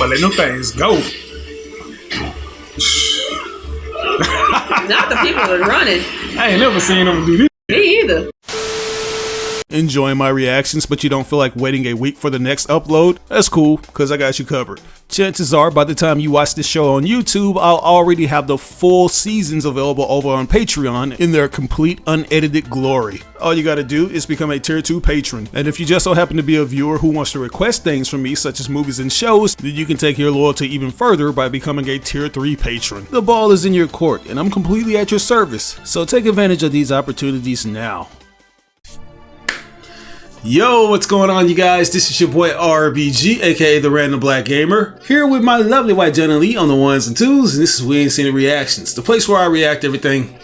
Well, let them things go. Not the people that are running. I ain't never seen them do this. Me either. Enjoying my reactions, but you don't feel like waiting a week for the next upload? That's cool, because I got you covered. Chances are, by the time you watch this show on YouTube, I'll already have the full seasons available over on Patreon in their complete unedited glory. All you gotta do is become a tier 2 patron. And if you just so happen to be a viewer who wants to request things from me, such as movies and shows, then you can take your loyalty even further by becoming a tier 3 patron. The ball is in your court, and I'm completely at your service. So take advantage of these opportunities now. Yo, what's going on, you guys? This is your boy RBG, aka the Random Black Gamer, here with my lovely white Jenna Lee on the ones and twos, and this is Weaintseenit Reactions, the place where I react to everything.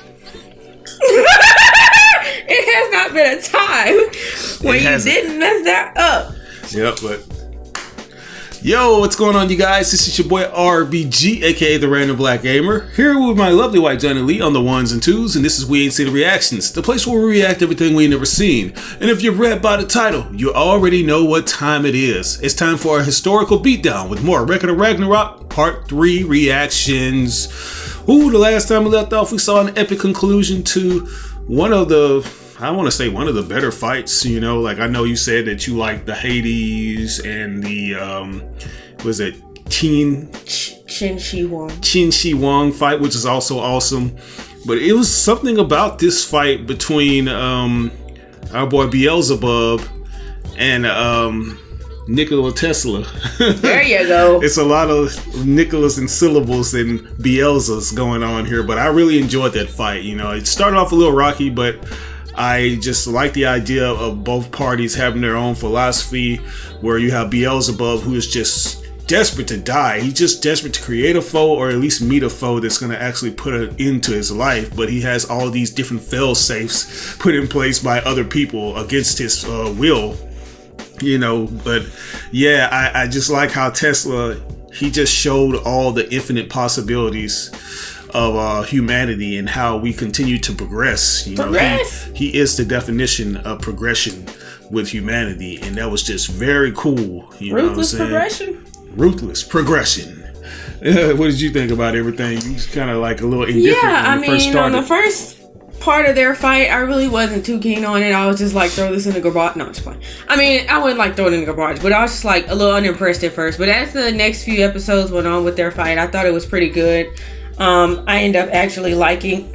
It has not been a time when you didn't mess that up. Yep, but yo, what's going on, you guys? This is your boy RBG, aka the Random Black Gamer, here with my lovely white Jenna Lee on the ones and twos, and this is Weaintseenit Reactions, the place where we react to everything we ain't never seen. And if you've read by the title, you already know what time it is. It's time for a historical beatdown with more Record of Ragnarok Part 3 reactions. Ooh, the last time we left off, we saw an epic conclusion to one of the, I want to say one of the better fights, you know, like I know you said that you like the Hades and the, was it Qin Shi Huang fight, which is also awesome. But it was something about this fight between our boy Beelzebub and Nikola Tesla. There you go. It's a lot of Nicholas and syllables and Beelzas going on here, but I really enjoyed that fight. You know, it started off a little rocky, but I just like the idea of both parties having their own philosophy, where you have Beelzebub, who is just desperate to die. He's just desperate to create a foe, or at least meet a foe that's going to actually put an end to his life, but he has all these different fail-safes put in place by other people against his will, you know. But yeah, I just like how Tesla, he just showed all the infinite possibilities of humanity and how we continue to progress. You know, he is the definition of progression with humanity, and that was just very cool. You know what I'm saying? Progression. Ruthless progression. What did you think about everything? You was kind of like a little indifferent when you first started. On the first part of their fight, I really wasn't too keen on it. I was just like, throw this in the garage. No, I'm just playing. I mean, I wouldn't like throw it in the garage, but I was just like a little unimpressed at first. But as the next few episodes went on with their fight, I thought it was pretty good. I ended up actually liking.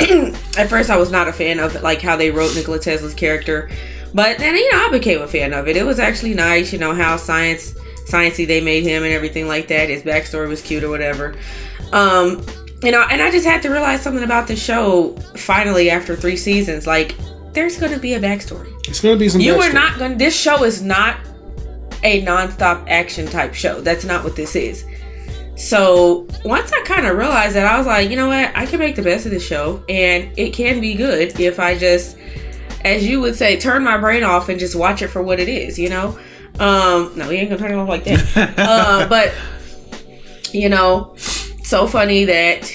At first, I was not a fan of like how they wrote Nikola Tesla's character, but then, you know, I became a fan of it. It was actually nice, you know, how sciencey they made him and everything like that. His backstory was cute or whatever. You know, and I just had to realize something about the show finally after 3 seasons. Like, there's going to be a backstory. It's going to be some backstory. You are not going to, this show is not a nonstop action type show. That's not what this is. So once I kind of realized that, I was like, you know what? I can make the best of this show, and it can be good if I just, as you would say, turn my brain off and just watch it for what it is, you know? No, we ain't gonna turn it off like that. But, you know, so funny that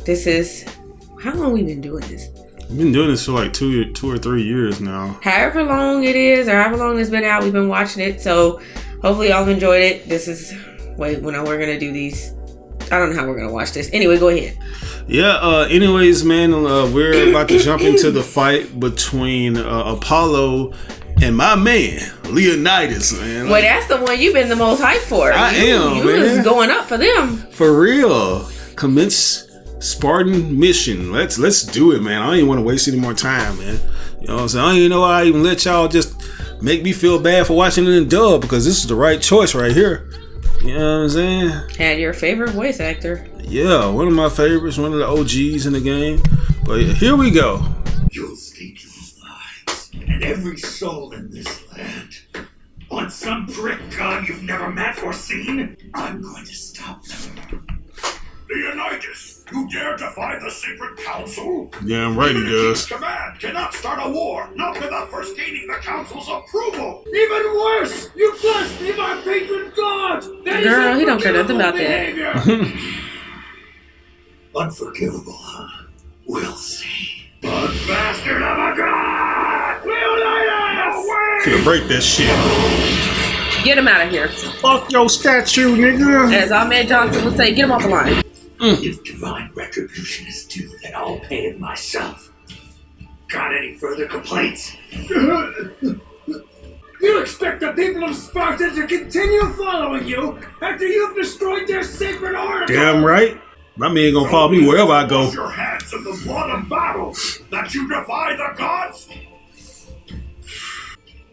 this is, how long we been doing this? We've been doing this for like two or 3 years now. However long it is, or however long it's been out, we've been watching it. So hopefully y'all enjoyed it. This is, we're gonna do these. I don't know how we're gonna watch this. Anyway, go ahead. Yeah, anyways, man, we're about to jump into the fight between Apollo and my man, Leonidas, man. Well, that's the one you've been the most hyped for. You was going up for them. For real. Commence Spartan mission. Let's do it, man. I don't even want to waste any more time, man. You know what I'm saying? I don't even know why I even let y'all just make me feel bad for watching it in dub, because this is the right choice right here. You know what I'm saying? Had your favorite voice actor. Yeah, one of my favorites, one of the OGs in the game. But here we go. You'll stake your lives and every soul in this land on some prick god you've never met or seen. I'm going to stop them. Leonidas, you dare defy the sacred council? Yeah, I'm right, he does. Command cannot start a war, not without first gaining the council's approval. Even worse, you blaspheme our patron god. Girl, he don't care nothing about that. Unforgivable, huh? We'll see. But bastard of a god! Leonidas! No way! Gonna break that shit. Get him out of here. Fuck your statue, nigga. As Ahmed Johnson would say, get him off the line. If divine retribution is due, then I'll pay it myself. Got any further complaints? You expect the people of Sparta to continue following you after you've destroyed their sacred oracle? Damn right. My man gonna follow me wherever I go. Wash your hands of the blood of battle, that you defy the gods?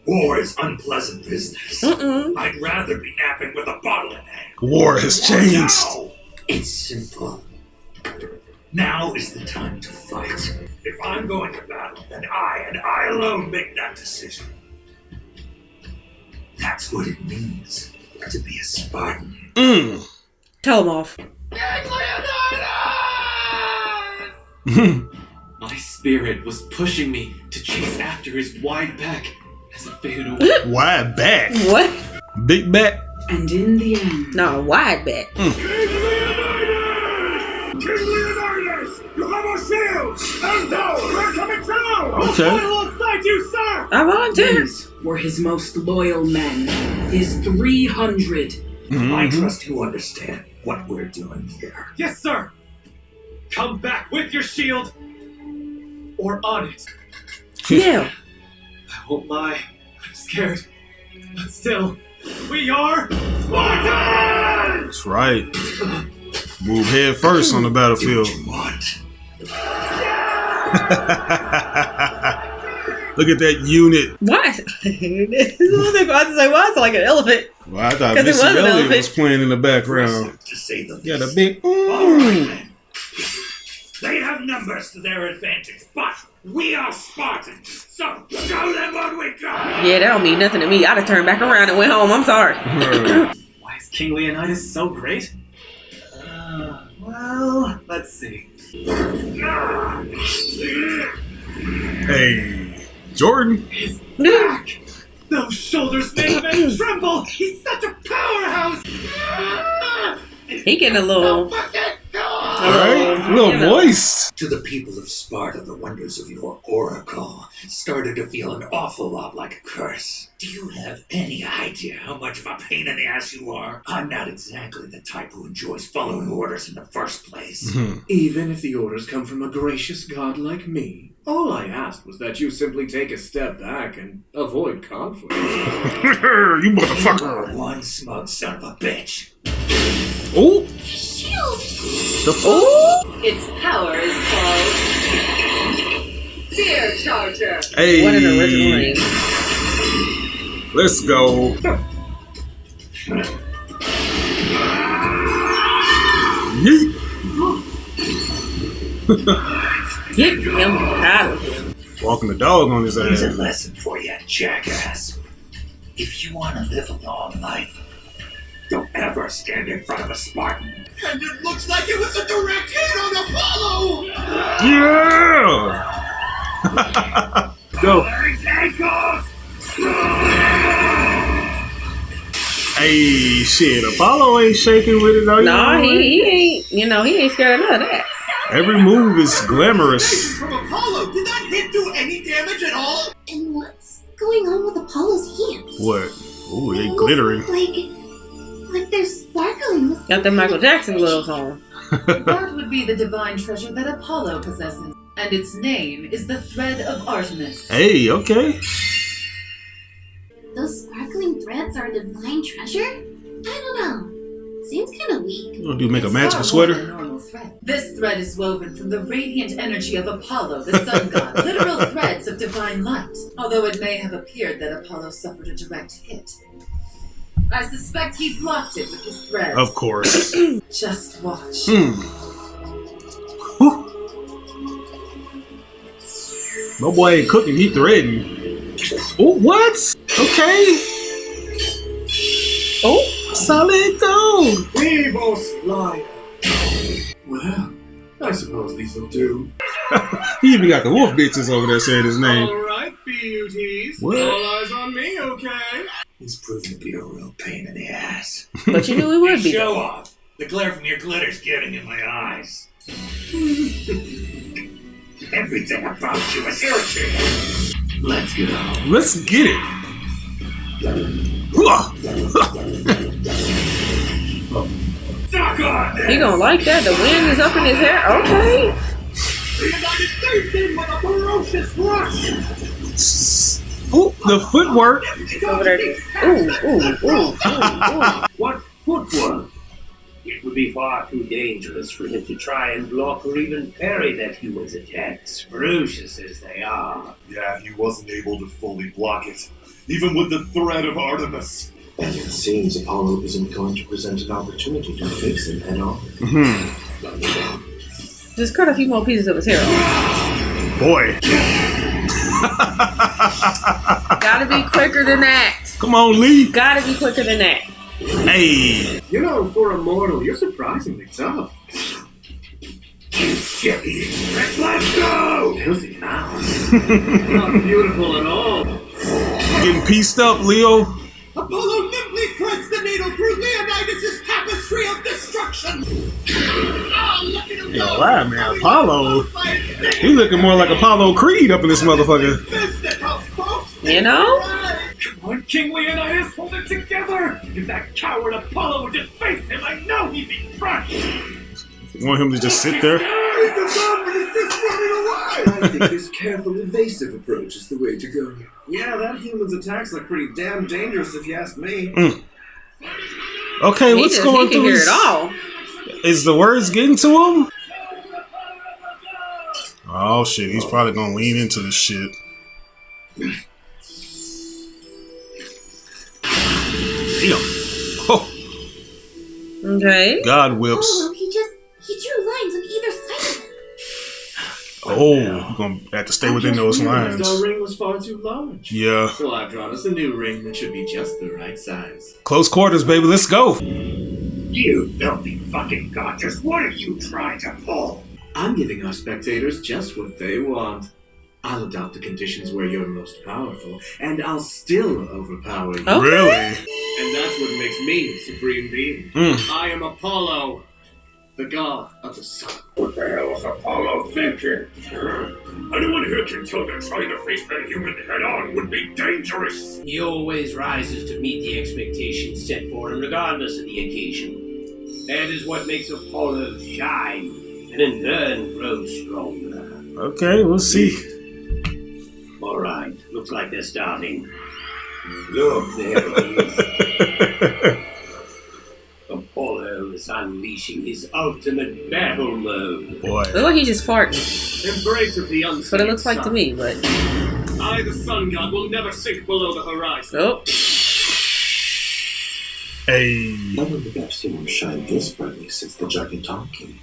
War is unpleasant business. I'd rather be napping with a bottle in hand. War has changed. Now, it's simple. Now is the time to fight. If I'm going to battle, then I and I alone make that decision. That's what it means to be a Spartan. Tell him off. My spirit was pushing me to chase after his wide back as it faded away. Wide back. What? Big back. And in the end, No, wide back. King Leonidas! You have a shield! And we're coming through! Okay. Alongside you, sir! I volunteer. these were his most loyal men, his 300. I trust you understand what we're doing here. Yes, sir! Come back with your shield! Or on it. Yeah. I won't lie, I'm scared. But still, we are Spartans! That's right. Move head first on the battlefield. What? Look at that unit. Why? I was about to say, why is it like an elephant? Well, I thought 'Cause it Missy was an Elliott elephant. was playing in the background. To say the Got a least. big. All right, then. They have numbers to their advantage, but we are Spartans, so show them what we got! Yeah, that don't mean nothing to me. I'd have turned back around and went home. I'm sorry. Why is King Leonidas so great? Well, let's see. Hey, Jordan. Back! Those shoulders make a man tremble! He's such a powerhouse! He getting a little. All right, little moist. To the people of Sparta, the wonders of your oracle started to feel an awful lot like a curse. Do you have any idea how much of a pain in the ass you are? I'm not exactly the type who enjoys following orders in the first place. Even if the orders come from a gracious god like me, all I asked was that you simply take a step back and avoid conflict. You motherfucker. One smug son of a bitch. Oh. The fuck? Its power is called Fear Charger. Hey. What an original name. Let's go. Yeet. Get him out of here. Walking the dog on his Here's a ass. lesson for you, jackass. If you want to live a long life, don't ever stand in front of a Spartan. And it looks like it was a direct hit on Apollo! Yeah. Go. There's ankles! Hey, shit. Apollo ain't shaking with it though. Nah, he ain't. You know, he ain't scared of none of that. Every move is glamorous. From Apollo, did that hit do any damage at all? And what's going on with Apollo's hands? What? Ooh, they glittering. Like they're sparkling. Got the Michael Jackson gloves on. That would be the divine treasure that Apollo possesses, and its name is the Thread of Artemis. Hey, okay. Those sparkling threads are a divine treasure? I don't know. Seems kind of weak. You gonna do make a It's magical far more than sweater? normal thread. This thread is woven from the radiant energy of Apollo, the sun god, literal threads of divine light. Although it may have appeared that Apollo suffered a direct hit, I suspect he blocked it with his threads. Of course. Just watch. Whew. My boy ain't cooking, he threading. Oh, what? Okay. Oh, Solid gold. Evil Slider! Well, I suppose this'll do. He even got the wolf bitches over there saying his name. Alright, beauties. What? All eyes on me, okay? He's proven to be a real pain in the ass. but you knew he would be. Show off. The glare from your glitter's getting in my eyes. Everything about you is irritating. Let's go. Let's get it. He gonna like that. The wind is up in his hair. Okay. The United States in with a ferocious rush. Ooh, the footwork. It's over there. Ooh. What footwork? It would be far too dangerous for him to try and block or even parry that human's attacks, ferocious as they are. Yeah, he wasn't able to fully block it, even with the threat of Artemis. And it seems Apollo isn't going to present an opportunity to face him head on. Just cut a few more pieces of his hair off. Boy. Gotta be quicker than that. Come on, Lee. Gotta be quicker than that. Hey. You know, for a mortal, you're surprisingly tough. Let's go! Filthy mouth. Not beautiful at all. Getting pieced up, Leo. Apollo nimbly threads the needle through Leonidas' tapestry of destruction! Yo, wow, man. Apollo. He's looking more like Apollo Creed up in this motherfucker. You know? Come on, King Leonidas, hold it together! If that coward Apollo would just face him, I know he'd be crushed! You want him to just sit there? I think this careful, evasive approach is the way to go. Yeah, that human's attacks look pretty damn dangerous if you ask me. Okay, what's going he can through hear his... it all. Is the words getting to him? Oh shit, he's probably gonna lean into this shit. Damn. Oh. Okay. God whips. Oh, he drew lines on either side of it. Oh, you're gonna have to stay within those lines. Our ring was far too large. Yeah. So I've drawn us a new ring that should be just the right size. Close quarters, baby. Let's go. You filthy fucking gorgeous, what are you trying to pull? I'm giving our spectators just what they want. I'll adopt the conditions where you're most powerful, and I'll still overpower you. Okay. Really? And that's what makes me supreme being. I am Apollo, the god of the sun. What the hell is Apollo thinking? Anyone who can tell that trying to face that human head-on would be dangerous. He always rises to meet the expectations set for him, regardless of the occasion. That is what makes Apollo shine, and in turn grow stronger. Okay, we'll see. All right, looks like they're starting. Look, there it is. Apollo is unleashing his ultimate battle mode. Boy. Look like he just farted. Embrace of the unseen. That's what it looks like to me, but... I, the sun god, will never sink below the horizon. Oh. Hey. I don't think I've seen him shine this brightly since the Gigantonki.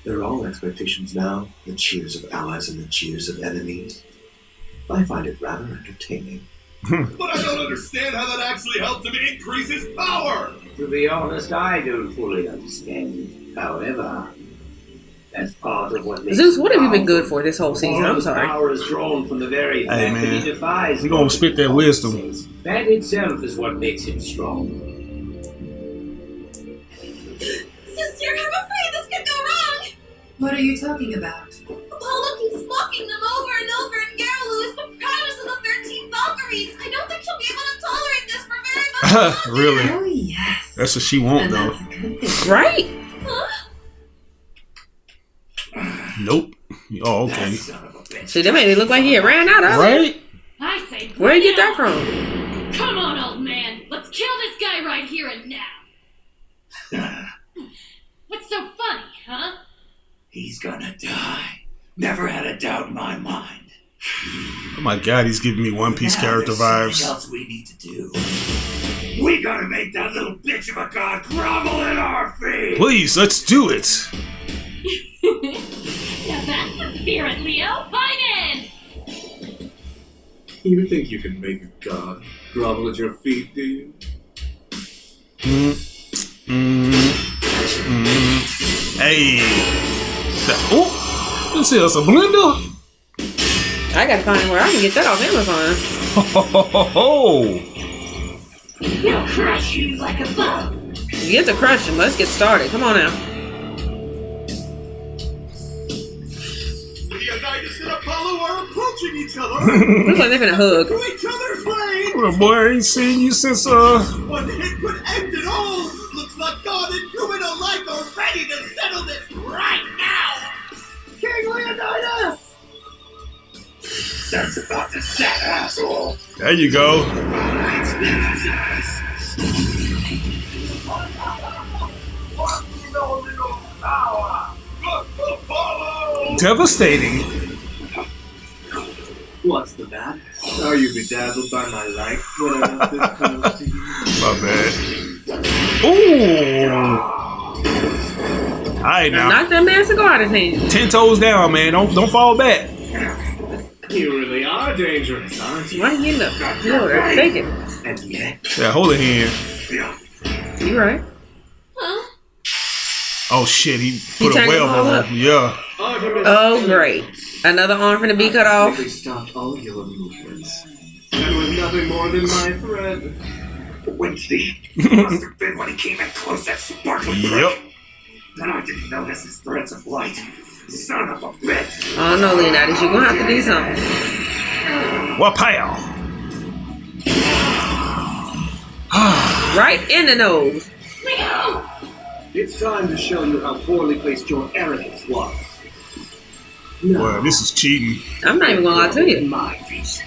They're all expectations now, the cheers of allies and the jeers of enemies. I find it rather entertaining. But I don't understand how that actually helps him increase his power! To be honest, I don't fully understand. However, that's part of what makes Zeus, what have you been good for this whole season? I'm Apollo's sorry. power is drawn from the very fact that man. he defies. We gonna spit that wisdom. That itself is what makes him strong. Sister, I'm afraid this could go wrong. What are you talking about? Apollo keeps mocking them over and over, and Garaloo is the proudest of the 13 Valkyries. I don't think she'll be able to tolerate this for very much longer. Really? Oh, yes. That's what she want, And though. that's a good thing. Right? Nope. Oh, okay. Shit, that made it look like he had ran out of it. Right? I say, Where'd you get that from? come on, old man. Let's kill this guy right here and now. What's so funny, huh? He's gonna die. Never had a doubt in my mind. Oh my god, he's giving me One Piece Now character there's something vibes. else we need to do. We gotta make that little bitch of a god grovel at our feet. Please, let's do it. Now that's the spirit, Leo. Fine in. You think you can make a god grovel at your feet, do you? Hey. Oh, this is a blender. I gotta find where I can get that off Amazon. We'll crush you like a bug. You get to crush him. Let's get started. Come on now. Leonidas and Apollo are approaching each other! Looks like they're gonna hug. To each other's way! Well, boy, I ain't seen you since One hit could end it all. Looks like God and human alike are ready to settle this right now. King Leonidas! That's about to that asshole. There you go. Devastating. What's the matter? Are you bedazzled by my light when I'm not this close to you? My bad. Ooh. Alright now. Knock that man cigar out of his hand. 10 toes down, man. Don't fall back. You really are dangerous, aren't you? Why you in the floor? Take it. And yet, Yeah, hold a hand. You right. Oh shit, he put a turned web them all on up? him. Yeah. Oh, great. Another arm finna be cut off. They stopped all your movements. And with nothing more than my thread. Weaintseenit must have been when he came in close that sparkling Yep. Then I didn't notice his threads of light. Son of a bitch. Oh no, Leonidas, you're gonna have to do something. Wapow. Right in the nose. It's time to show you how poorly placed your arrogance was. Well, this is cheating. I'm not even gonna lie to you. My feet.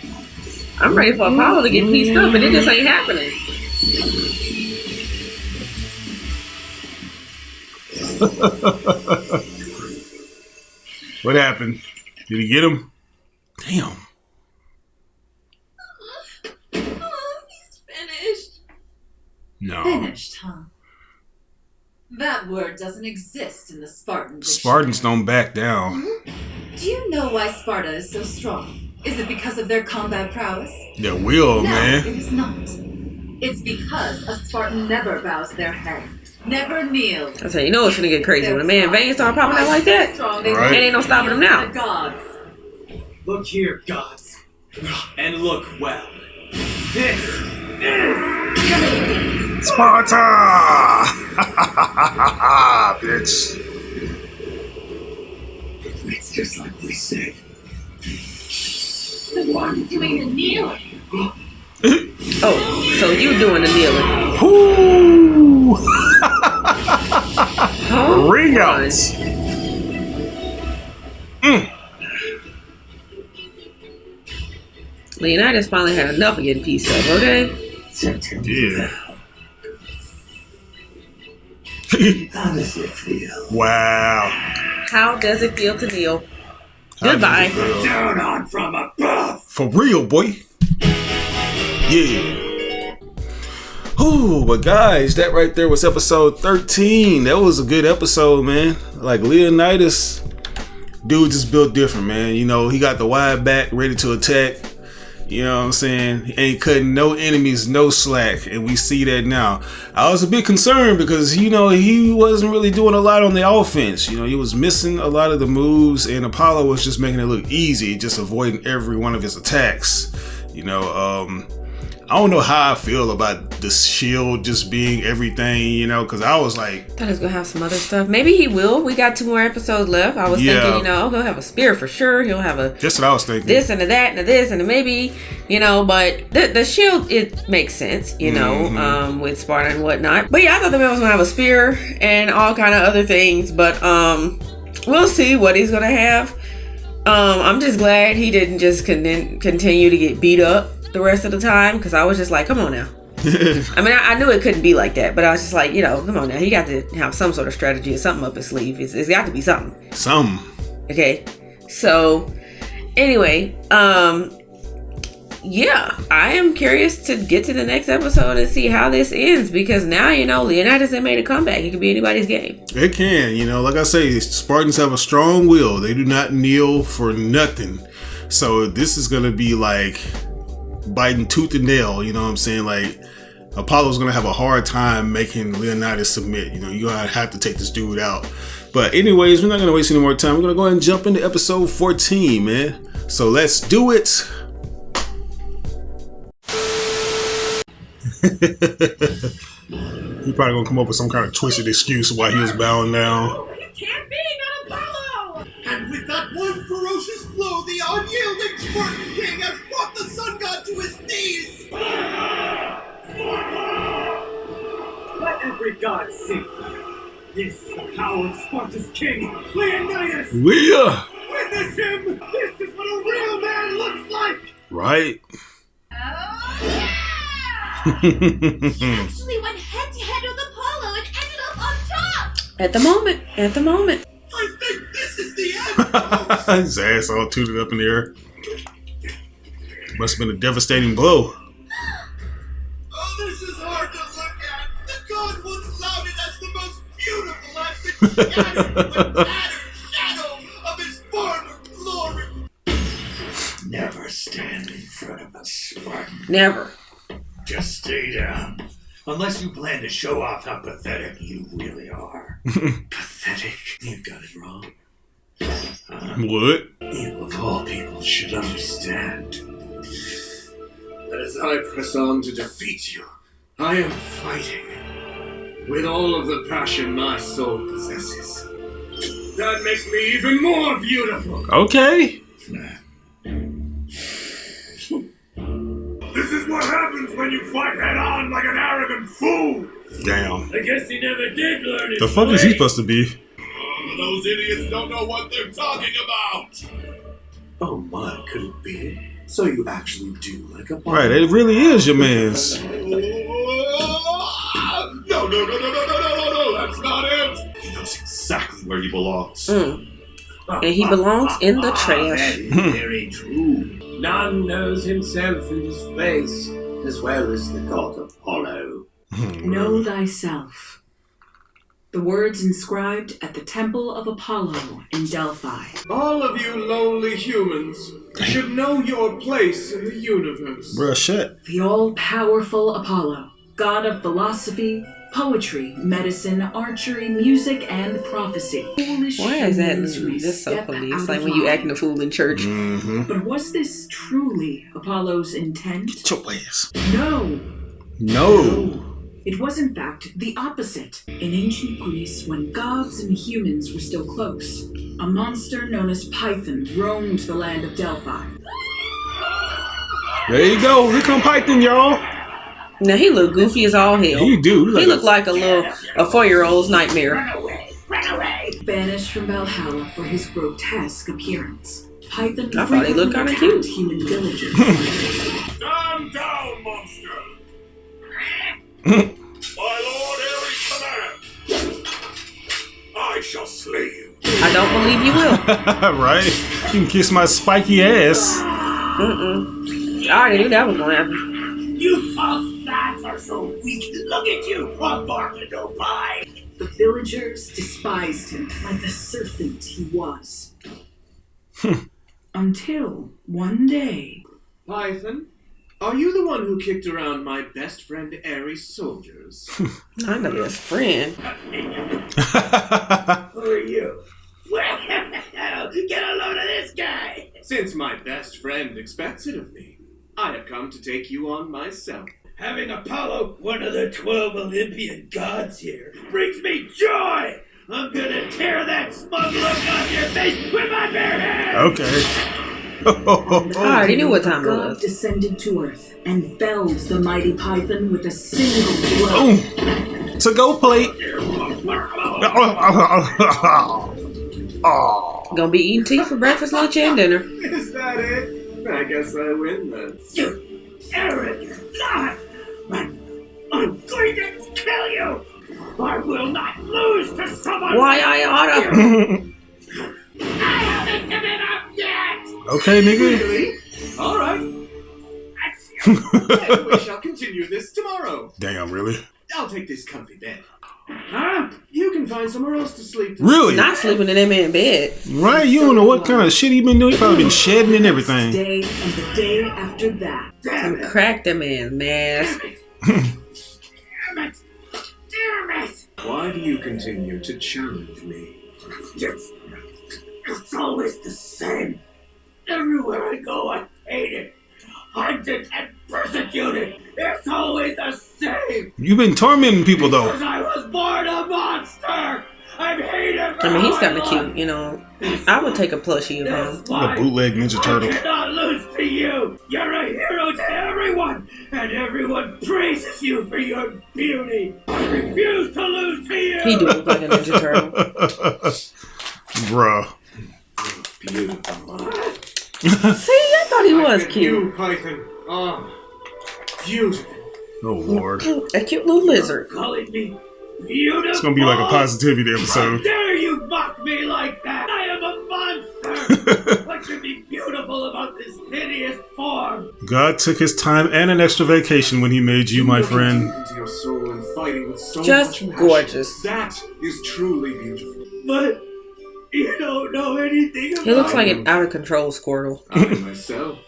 I'm ready for Apollo to get pieced up, and it just ain't happening. What happened? Did he get him? Damn. He's finished. No. Finished, huh? That word doesn't exist in the Spartan dictionary. Spartans don't back down. Do you know why Sparta is so strong? Is it because of their combat prowess? Their will, No, man. it is not. It's because a Spartan never bows their head, never kneels. I tell you, you know it's gonna get crazy when a man veins start popping out like that. Strong, Right. It ain't no stopping him now. The gods. Look here, gods. And look well. This is Sparta! Bitch. It's just like we said. I'm doing the kneeling. Oh, so you doing the kneeling? Whoo! Huh? Ring outs. Leonidas finally had enough of getting pieced up, okay? Yeah. How does it feel? Wow. How does it feel to kneel? Goodbye. How does it feel? Down on from above. For real, boy. Yeah. Ooh, but guys, that right there was episode 13. That was a good episode, man. Like Leonidas, dude just built different, man. You know, he got the wide back ready to attack. You know what I'm saying? He ain't cutting no enemies, no slack. And we see that now. I was a bit concerned because, you know, he wasn't really doing a lot on the offense. You know, he was missing a lot of the moves and Apollo was just making it look easy, just avoiding every one of his attacks. You know, I don't know how I feel about the shield just being everything, you know, because I was like, Thought he was gonna have some other stuff. Maybe he will. We got 2 more episodes left. I was thinking, you know, he'll have a spear for sure. He'll have a that's what I was thinking. this and a that and a this and a maybe, you know. But the shield, it makes sense, you know, with Sparta and whatnot. But yeah, I thought the man was gonna have a spear and all kind of other things. But we'll see what he's gonna have. I'm just glad he didn't just continue to get beat up the rest of the time, because I was just like, come on now. I mean, I knew it couldn't be like that, but I was just like, you know, come on now. He got to have some sort of strategy or something up his sleeve. It's got to be something. Okay. So, anyway, yeah, I am curious to get to the next episode and see how this ends, because now, you know, Leonidas has made a comeback. It could be anybody's game. It can, you know, like I say, Spartans have a strong will. They do not kneel for nothing. So this is going to be like biting tooth and nail, you know what I'm saying? Like, Apollo's going to have a hard time making Leonidas submit. You know, you're going to have to take this dude out. But anyways, we're not going to waste any more time. We're going to go ahead and jump into episode 14, man. So let's do it. He probably gonna come up with some kind of twisted excuse why he was bowing down. It can't be, not Apollo! And with that one ferocious blow, the unyielding Spartan king has brought the sun god to his knees! every god sing. This is the power of Sparta's king, Leonidas! Yeah. Witness him! This is what a real man looks like! Right. Oh, yeah! Actually went head to head with Apollo and ended up on top! At the moment. I think this is the end! His ass all tooted up in the air. Must have been a devastating blow. Oh, this is hard to look at! The god once lauded as the most beautiful has been shattered with the tattered shadow of his former glory! Never stand in front of a Spartan. Never. Just stay down. Unless you plan to show off how pathetic you really are. Pathetic? You've got it wrong. What? You of all people should understand that as I press on to defeat you, I am fighting with all of the passion my soul possesses. That makes me even more beautiful. Okay. This is what happens when you fight head on like an arrogant fool. Damn. I guess he never did learn his The fuck is he way. supposed to be? Those idiots don't know what they're talking about. Oh my, could it be? So you actually do like a Right, it really is your man's. No, that's not it. He knows exactly where he belongs. And he belongs in the That trash. is very true. None knows himself in his place as well as the god Apollo. Know thyself. The words inscribed at the Temple of Apollo in Delphi. All of you lonely humans should know your place in the universe. Bruh, shit. The all-powerful Apollo, god of philosophy, poetry, medicine, archery, music, and prophecy. Foolish Why is that humans who may just so step funny? out It's like of when you line. acting a fool in church. Mm-hmm. But was this truly Apollo's intent? Get your ass. No. No. It was in fact the opposite. In ancient Greece, when gods and humans were still close, a monster known as Python roamed the land of Delphi. There you go. Here come Python, y'all. Now he look goofy as all hell. He do. He look like a 4-year-old's nightmare. Banished from Valhalla for his grotesque appearance, Python I thought he looked frequently kinda cute. attacked human villages. Stand down, monster! My lord Ares commands. I shall slay you. I don't believe you will. Right? You can kiss my spiky ass. I already knew that was gonna happen. You false gods are so weak. Look at you, one bark and no bite. The villagers despised him like the serpent he was. Until one day, Python, are you the one who kicked around my best friend Ares' soldiers? I'm the best friend. Who are you? Well, get a load of this guy. Since my best friend expects it of me, I have come to take you on myself. Having Apollo, one of the 12 Olympian gods here, brings me joy. I'm gonna tear that smug look off your face with my bare hands. Okay. I already knew what time it God was. descended to earth and felled the mighty Python with a single blow. Boom. To go plate. Oh. Gonna be eating tea for breakfast, lunch, and dinner. Is that it? I guess I win then. You arrogant god! I'm going to kill you! I will not lose to someone! Why I oughta? I haven't given up yet! Okay, nigga. Really? Alright. Then we shall continue this tomorrow. Damn, really? I'll take this comfy bed. Huh? You can find somewhere else to sleep. Really? Not sleeping in that man's bed. Right? You don't know what kind of shit he been doing. He probably been shedding and everything. Day and the day after that. And crack that man's mask. Damn it! Damn it! Why do you continue to challenge me? It's always the same. Everywhere I go, I'm hated, hunted, and persecuted. It's always the same. You've been tormenting people though. Because I was born a monster. I'm hated for I mean, he's my kind of life. cute, you know. I would take a plushie of him. That's why A bootleg Ninja Turtle. I cannot lose to you. You're a hero to everyone. and everyone praises you for your beauty. I refuse to lose to you. He do look like a Ninja Turtle. Bruh. Beautiful. See, I thought he was cute. You, Python. Oh, beautiful. Oh, Lord. A cute little lizard. Calling me beautiful. It's gonna be like a positivity How episode. dare you mock me like that? I am a monster. What could be beautiful about this hideous form? God took his time and an extra vacation when he made you, my friend. Into your soul and fighting with so Just much passion. gorgeous. That is truly beautiful. But you don't know anything about He looks like an out of control Squirtle. I myself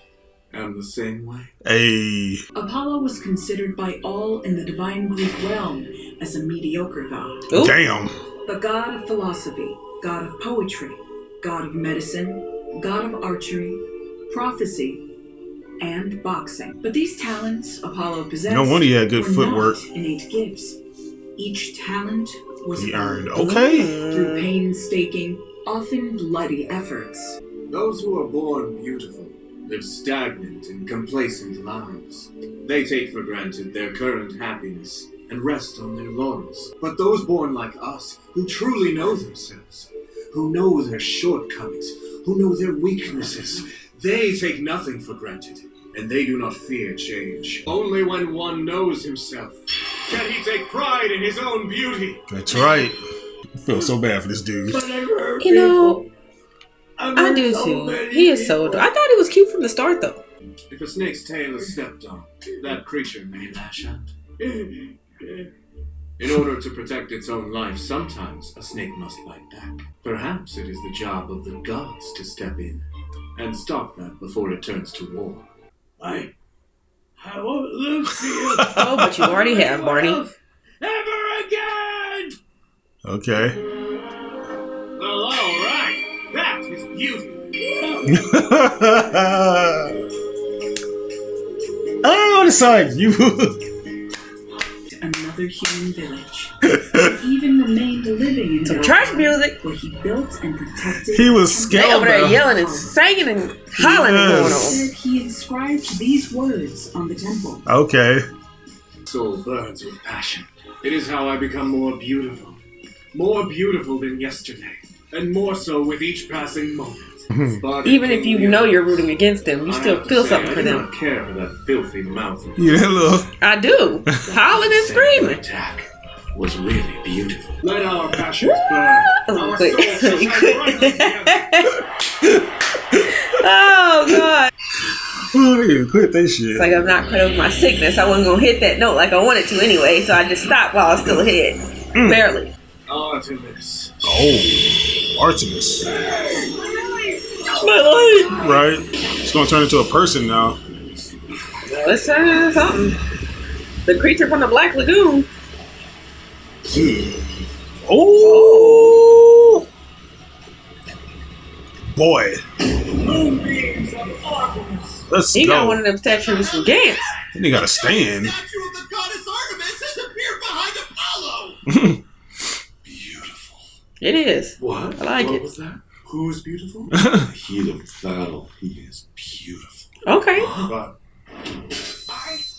am the same way. Hey. Apollo was considered by all in the divine Greek realm as a mediocre god. Ooh. Damn. The god of philosophy, god of poetry, god of medicine, god of archery, prophecy, and boxing. But these talents Apollo possessed No wonder he had good were footwork. not innate gifts. Each talent was He earned. earned Okay. through painstaking, often bloody efforts. Those who are born beautiful live stagnant and complacent lives. They take for granted their current happiness and rest on their laurels. But those born like us, who truly know themselves, who know their shortcomings, who know their weaknesses, they take nothing for granted, and they do not fear change. Only when one knows himself can he take pride in his own beauty. That's right. I feel so bad for this dude. You know, I do too. He is so adorable. I thought he was cute from the start, though. If a snake's tail is stepped on, that creature may lash out. In order to protect its own life, sometimes a snake must bite back. Perhaps it is the job of the gods to step in and stop that before it turns to war. I won't lose to you. Oh, but you already have, Barney. Ever again! Okay. Well, alright. That is beauty. Oh, on the side, you. Another human village. He even remained living in Some Belgrade, church music. where he built and protected. He was and scared. They over there Bro. yelling and singing and hollering and going on. said he inscribed these words on the temple. Okay. Soul burns with passion. It is how I become more beautiful. More beautiful than yesterday. And more so with each passing moment. But Even if you know you're rooting against them, you still feel something for I do them. not care for that filthy mouth. Yeah, look. I do. Hollering and screaming. Attack was really beautiful. Let our passions burn. Oh, Our quick. souls shall You shine quit. brightly together. Oh, God. Oh, yeah, quit that shit. It's like I'm not quite over my sickness. I wasn't going to hit that note like I wanted to anyway, so I just stopped while I was still ahead. Barely. Artemis. Oh, Artemis. My life. Right. It's gonna turn into a person now. Well, let's turn into something. The creature from the Black Lagoon. Oh. Boy. Moonbeams of Artemis. Let's He go. got one of them statues from Gantz. Then he got a stand. statue of the goddess Artemis has appeared behind Apollo! Beautiful. It is. What? I like what it. was that? Who's beautiful? The heat of battle. He is beautiful. Okay. But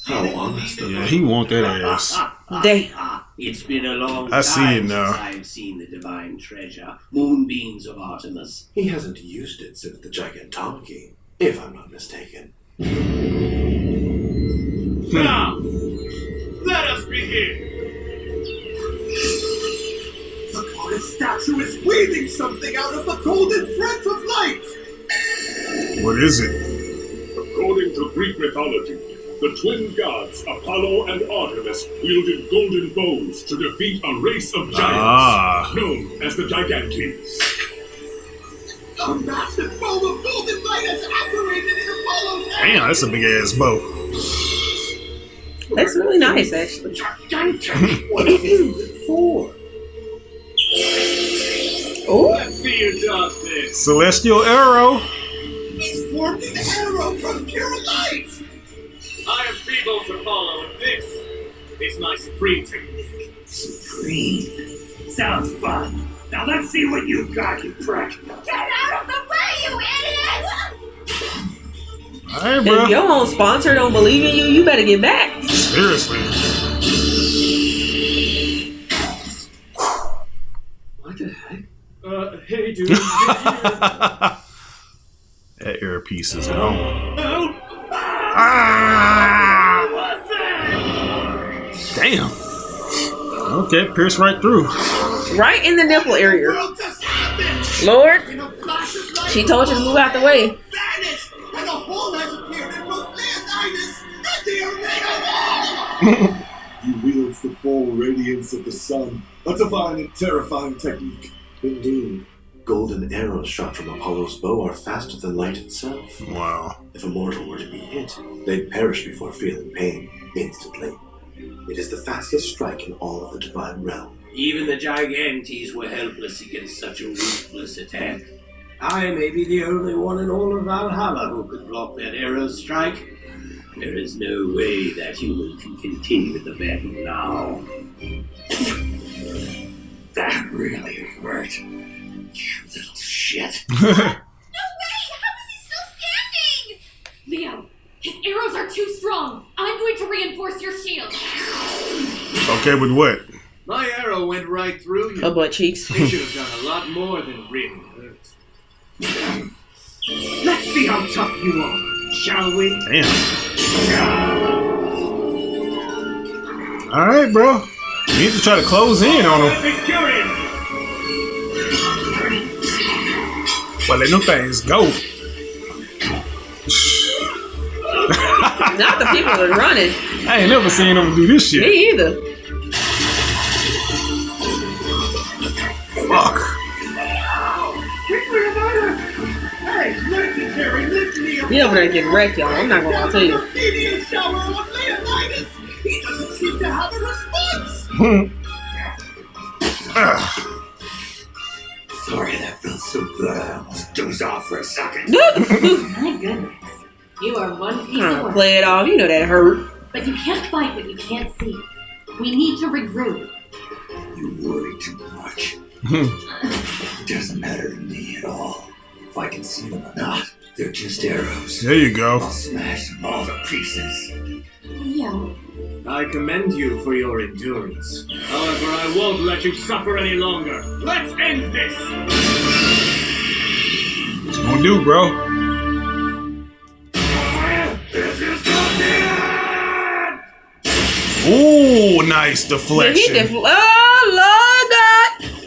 how honest of Yeah, he want that ass. Damn. It's been a long I see time it now. since I've seen the divine treasure, Moonbeams of Artemis. He hasn't used it since the Gigantomachy, if I'm not mistaken. Now, let us begin! The goddess statue is weaving something out of the golden threads of light! What is it? According to Greek mythology, the twin gods Apollo and Artemis wielded golden bows to defeat a race of giants known as the Gigantes. A massive bow of golden light has apparated in Apollo's hand! Damn, that's a big ass bow. That's really nice, actually. Gigantic! What is it for? Oh. Let's see you dodge this. Celestial arrow. He's formed an arrow from pure light! I am Phoebos Apollo, and this is my supreme technique. Supreme. Sounds fun. Now let's see what you've got, you prick. Get out of the way, you idiot! Alright, bro. If your own sponsor don't believe in you, you better get back. Seriously. What the heck? Hey, dude. That earpiece is gone. Help! Ah! Damn. Okay, pierced right through. Right in the nipple area. Lord, she told you to move out the way. Vanished, and a hole has appeared in both Leonidas and the arena wall. He wields the full radiance of the sun, a divine and terrifying technique. Indeed. Golden arrows shot from Apollo's bow are faster than light itself. Wow. If a mortal were to be hit, they'd perish before feeling pain, instantly. It is the fastest strike in all of the divine realm. Even the Gigantes were helpless against such a ruthless attack. I may be the only one in all of Valhalla who could block that arrow's strike. There is no way that human can continue the battle now. That really hurt. You little shit. No way! How is he still standing? Leo, his arrows are too strong. I'm going to reinforce your shield. Okay, with what? My arrow went right through you. Her butt cheeks. It should have done a lot more than really hurt. Let's see how tough you are, shall we? Damn. Alright, bro. You need to try to close in on him. Well, let them things go. Not the people that are running. I ain't never seen them do this shit. Me either. Fuck. Hey, legendary, lift me up. He over there getting wrecked, y'all. I'm not gonna lie to you. Meteor shower on Leonidas. He doesn't seem to have a response. Sorry, that felt so good. I almost dozed off for a second. My goodness. You are one piece Trying of to work. play it off. You know that hurt. But you can't fight what you can't see. We need to regroup. You worry too much. It doesn't matter to me at all. If I can see them or not, they're just arrows. There you go. I'll smash them all to pieces. Leo, I commend you for your endurance. However, I won't let you suffer any longer. Let's end this! What you gonna do, bro? This is the end! Ooh, nice Did he deflection. oh,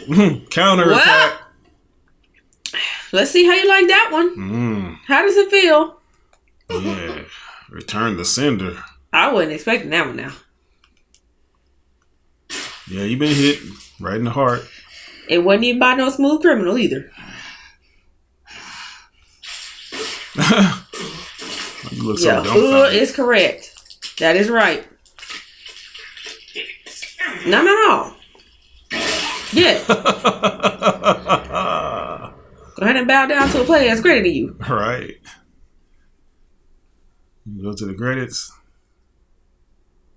Lord God. Counter attack. Let's see how you like that one. How does it feel? Yeah. Return the sender. I wasn't expecting that one now. Yeah, you been hit right in the heart. It wasn't even by no smooth criminal either. You look so Yeah, dumbfounded. is correct. That is right. No. Yeah. Go ahead and bow down to a player that's greater than you. Right. You go to the credits.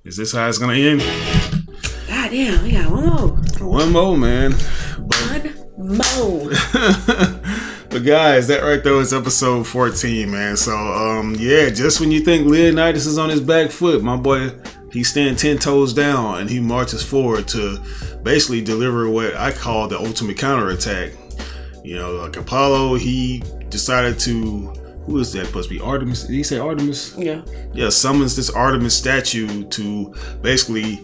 Is this how it's gonna end? God damn, we got one more. One more, man. One more. But guys, that right there is episode 14, man. So yeah, just when you think Leonidas is on his back foot, my boy, he's standing 10 toes down and he marches forward to basically deliver what I call the ultimate counterattack. You know, like Apollo, he decided to, who is that supposed to be? Artemis? Did he say Artemis? Yeah. Yeah, summons this Artemis statue to basically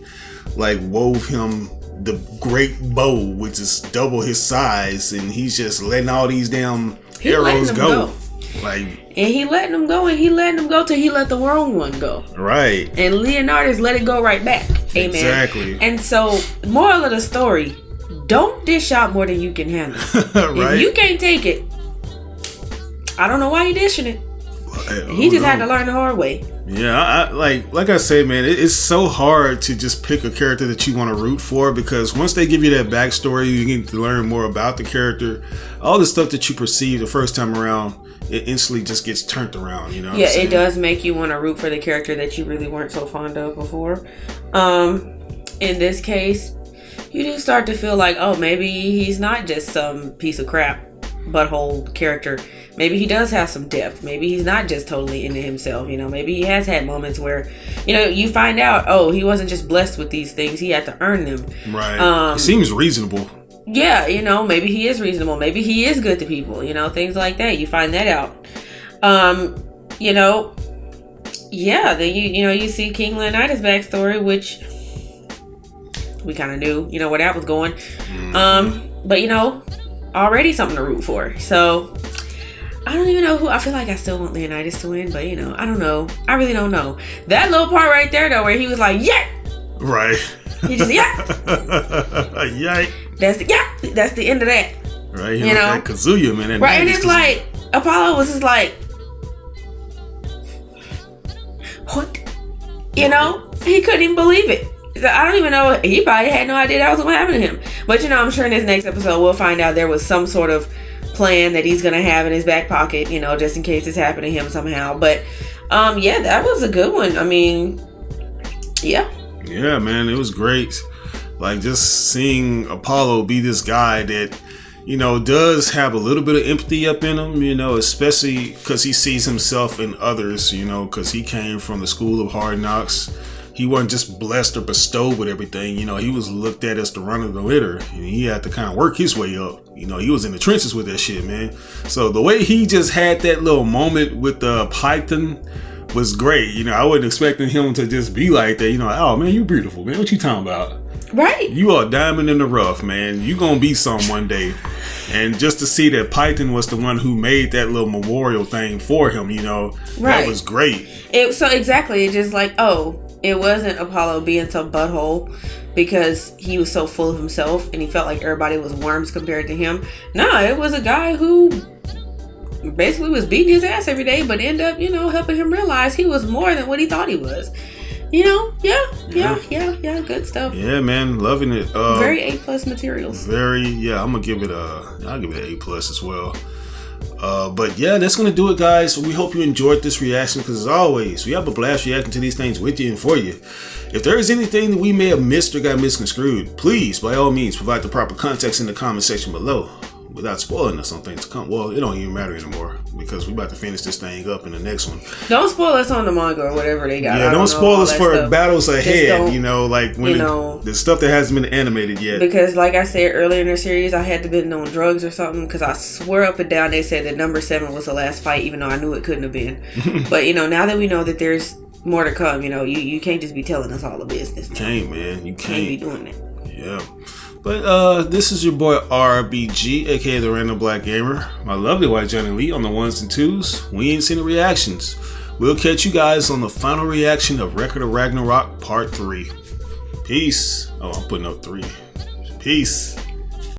like wove him the great bow, which is double his size, and he's just letting all these damn arrows go. Like, and he letting them go, and he letting them go till he let the wrong one go. Right. And Leonidas let it go right back. Amen. Exactly. And so, moral of the story, don't dish out more than you can handle. Right. If you can't take it, I don't know why he dishing it. He just had to learn the hard way. Yeah, I like I say, man, it's so hard to just pick a character that you want to root for, because once they give you that backstory, you get to learn more about the character. All the stuff that you perceive the first time around, it instantly just gets turned around, you know? Yeah, it does make you want to root for the character that you really weren't so fond of before. In this case, you do start to feel like, oh, maybe he's not just some piece of crap butthole character. Maybe he does have some depth. Maybe he's not just totally into himself. Maybe he has had moments where, you find out, oh, he wasn't just blessed with these things. He had to earn them. Right. He seems reasonable. Yeah, maybe he is reasonable. Maybe he is good to people. Things like that. You find that out. Yeah, then you see King Leonidas' backstory, which we kind of knew, where that was going. But already something to root for. So I don't even know who. I feel like I still want Leonidas to win, but I don't know. I really don't know. That little part right there, though, where he was like, yeah, right. He just yeah, yike. That's the end of that. Right. He like Kazuya, man. Right, and it's like Apollo was just like, what? He couldn't even believe it. I don't even know. He probably had no idea that was going to happen to him. But I'm sure in this next episode we'll find out there was some sort of plan that he's going to have in his back pocket, just in case this happened to him somehow. But yeah, that was a good one. I mean, yeah. Yeah, man, it was great. Like just seeing Apollo be this guy that, does have a little bit of empathy up in him, especially because he sees himself in others, because he came from the school of hard knocks. He wasn't just blessed or bestowed with everything. He was looked at as the run of the litter. And he had to kind of work his way up. He was in the trenches with that shit, man. So the way he just had that little moment with the Python was great. I wasn't expecting him to just be like that. Oh, man, you beautiful, man. What you talking about? Right. You are a diamond in the rough, man. You gonna be some one day. And just to see that Python was the one who made that little memorial thing for him, right. That was great. So exactly. It's just like, oh, it wasn't Apollo being some butthole because he was so full of himself and he felt like everybody was worms compared to him. No, it was a guy who basically was beating his ass every day, but ended up, helping him realize he was more than what he thought he was. Yeah, good stuff. Yeah, man, loving it. Very A+ materials. I'll give it an A+ as well. But yeah, that's gonna do it, guys. We hope you enjoyed this reaction, because as always, we have a blast reacting to these things with you and for you. If there is anything that we may have missed or got misconstrued, please, by all means, provide the proper context in the comment section below, without spoiling us on things to come. Well, it don't even matter anymore, because we're about to finish this thing up in the next one. Don't spoil us on the manga or whatever they got. Yeah, don't spoil us for stuff. Battles ahead, like when the stuff that hasn't been animated yet. Because like I said earlier in the series, I had to been on drugs or something, because I swear up and down they said that number 7 was the last fight, even though I knew it couldn't have been. But now that we know that there's more to come, you can't just be telling us all the business. You can't, man. You can't be doing that. Yeah. But this is your boy RBG, aka the Random Black Gamer. My lovely white Johnny Lee on the ones and twos. Weaintseenit reactions. We'll catch you guys on the final reaction of Record of Ragnarok Part 3. Peace. Oh, I'm putting up 3. Peace.